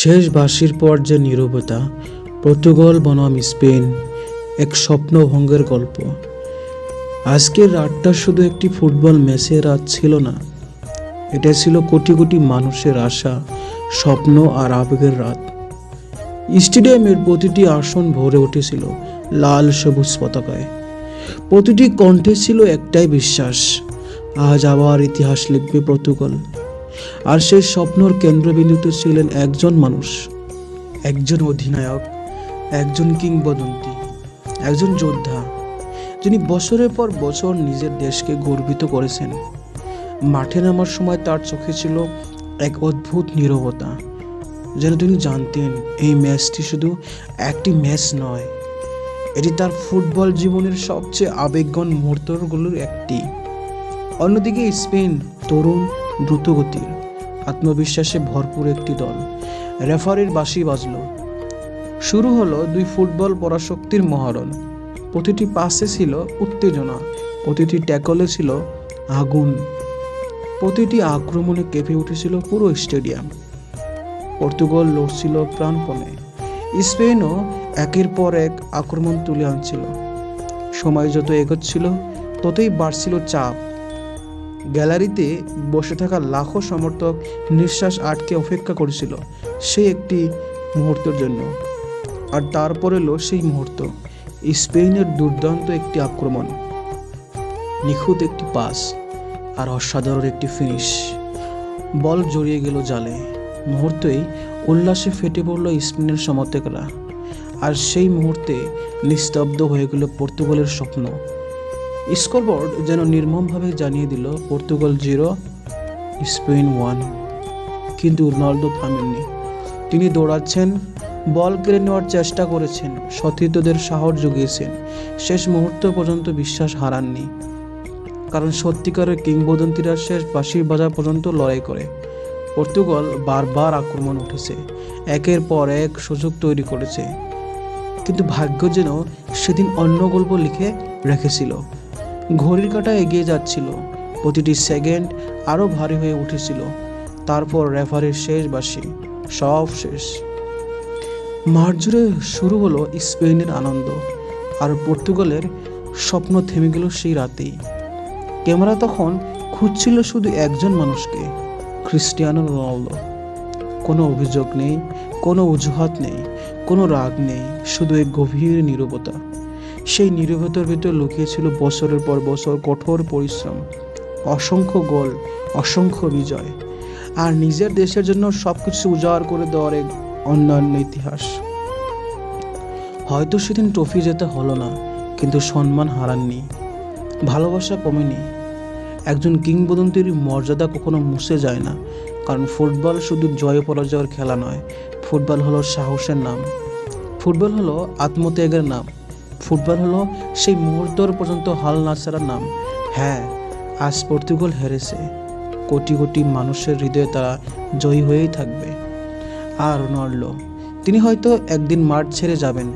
শেষ বাঁশির পর যে নীরবতা, পর্তুগাল বনাম স্পেন, এক স্বপ্নভঙ্গের গল্প। আজকের রাতটা শুধু একটি ফুটবল ম্যাচের রাত ছিল না, এটা ছিল কোটি কোটি মানুষের আশা, স্বপ্ন আর আবেগের রাত। স্টেডিয়ামের প্রতিটি আসন ভরে উঠেছিল লাল সবুজ পতাকায়। প্রতিটি কণ্ঠে ছিল একটাই বিশ্বাস, আজ আবার ইতিহাস লিখবে পর্তুগাল। আর সেই স্বপ্নর কেন্দ্রবিন্দুতে ছিলেন একজন মানুষ, একজন অধিনায়ক, একজন কিংবদন্তি, একজন যোদ্ধা, যিনি বছরের পর বছর নিজের দেশকে গর্বিত করেছেন। মাঠে নামার সময় তার চোখে ছিল এক অদ্ভুত নীরবতা, যেন তিনি জানতেন এই ম্যাচটি শুধু একটি ম্যাচ নয়, এটি তার ফুটবল জীবনের সবচেয়ে আবেগঘন মুহূর্তগুলোর একটি। অন্যদিকে স্পেন তরুণ, দ্রুতগতির, আত্মবিশ্বাসে ভরপুর একটি দল। রেফারির বাঁশি বাজল, শুরু হলো দুই ফুটবল পরাশক্তির মহারণ। প্রতিটি পাসে ছিল উত্তেজনা, প্রতিটি ট্যাকলে ছিল আগুন, প্রতিটি আক্রমণে কেঁপে উঠেছিল পুরো স্টেডিয়াম। পর্তুগাল লড়ছিল প্রাণপণে, স্পেনও একের পর এক আক্রমণ তুলে আনছিল। সময় যত এগোচ্ছিল ততই বাড়ছিল চাপ। গ্যালারিতে বসে থাকা লাখো সমর্থক নিঃশ্বাস আটকে অপেক্ষা করেছিল সেই একটি মুহূর্তের জন্য। আর তারপর এলো সেই মুহূর্ত, স্পেনের দুর্দান্ত একটি আক্রমণ, নিখুঁত একটি পাস আর অসাধারণ একটি ফিনিশ। বল জড়িয়ে গেল জালে, মুহূর্তেই উল্লাসে ফেটে পড়ল স্পেনের সমর্থকরা। আর সেই মুহূর্তে নিস্তব্ধ হয়ে গেল পর্তুগালের স্বপ্ন। স্কোরবোর্ড যেন নির্মমভাবে জানিয়ে দিল পর্তুগাল 0, স্পেন 1। কিন্তু রোনাল্ডো থামেননি, তিনি দৌড়াচ্ছেন, বল কেড়ে নেওয়ার চেষ্টা করেছেন, সতীর্থদের সাহস জুগিয়েছেন, শেষ মুহূর্ত পর্যন্ত বিশ্বাস হারাননি। কারণ সত্যিকারের কিংবদন্তিরা শেষ বাঁশি বাজা পর্যন্ত লড়াই করে। পর্তুগাল বারবার আক্রমণ উঠেছে, একের পর এক সুযোগ তৈরি করেছে, কিন্তু ভাগ্য যেন সেদিন অন্য গল্প লিখে রেখেছিল। ঘড়ির কাঁটা এগিয়ে যাচ্ছিল, প্রতিটি সেকেন্ড আরও ভারী হয়ে উঠেছিল। তারপর রেফারির শেষ বাঁশি, সব শেষ। মাঠ জুড়ে শুরু হলো স্পেনের আনন্দ, আর পর্তুগালের স্বপ্ন থেমে গেল সেই রাতেই। ক্যামেরা তখন খুঁজছিল শুধু একজন মানুষকে, ক্রিস্টিয়ানো রোনাল্ডো। কোনো অভিযোগ নেই, কোনো অজুহাত নেই, কোনো রাগ নেই, শুধু এক গভীর নীরবতা। সেই নীরবতার ভিতর লুকিয়েছিল বছরের পর বছর কঠোর পরিশ্রম, অসংখ্য গোল, অসংখ্য বিজয়, আর নিজের দেশের জন্য সবকিছু উজাড় করে দেওয়ার এক অন্যান্য ইতিহাস। হয়তো সেদিন ট্রফি জেতা হলো না, কিন্তু সম্মান হারাননি, ভালোবাসা কমেনি। একজন কিংবদন্তির মর্যাদা কখনো মুছে যায় না, কারণ ফুটবল শুধু জয় পরাজয়ের খেলা নয়। ফুটবল হলো সাহসের নাম, ফুটবল হলো আত্মত্যাগের নাম, ফুটবল হলো সেই মুহূর্তর পর্যন্ত হাল না ছাড়ার নাম। হ্যাঁ, আজ পর্তুগাল হেরেছে, কোটি কোটি মানুষের হৃদয়ে তারা জয়ী হয়েই থাকবে। আর রোনাল্ডো, তিনি হয়তো একদিন মাঠ ছেড়ে যাবেন,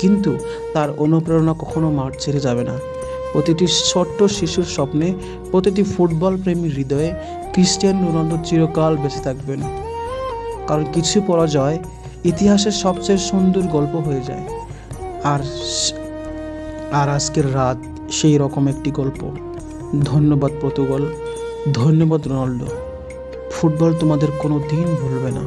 কিন্তু তার অনুপ্রেরণা কখনো মাঠ ছেড়ে যাবে না। প্রতিটি ছোট্ট শিশুর স্বপ্নে, প্রতিটি ফুটবল প্রেমীর হৃদয়ে ক্রিস্টিয়ানো রোনাল্ডো চিরকাল বেঁচে থাকবেন। কারণ কিছু পরাজয় ইতিহাসের সবচেয়ে সুন্দর গল্প হয়ে যায়, আর আজকের রাত সেই রকম একটি গল্প। ধন্যবাদ পর্তুগাল, ধন্যবাদ রোনাল্ডো। ফুটবল তোমাদের কোনো দিন ভুলবে না।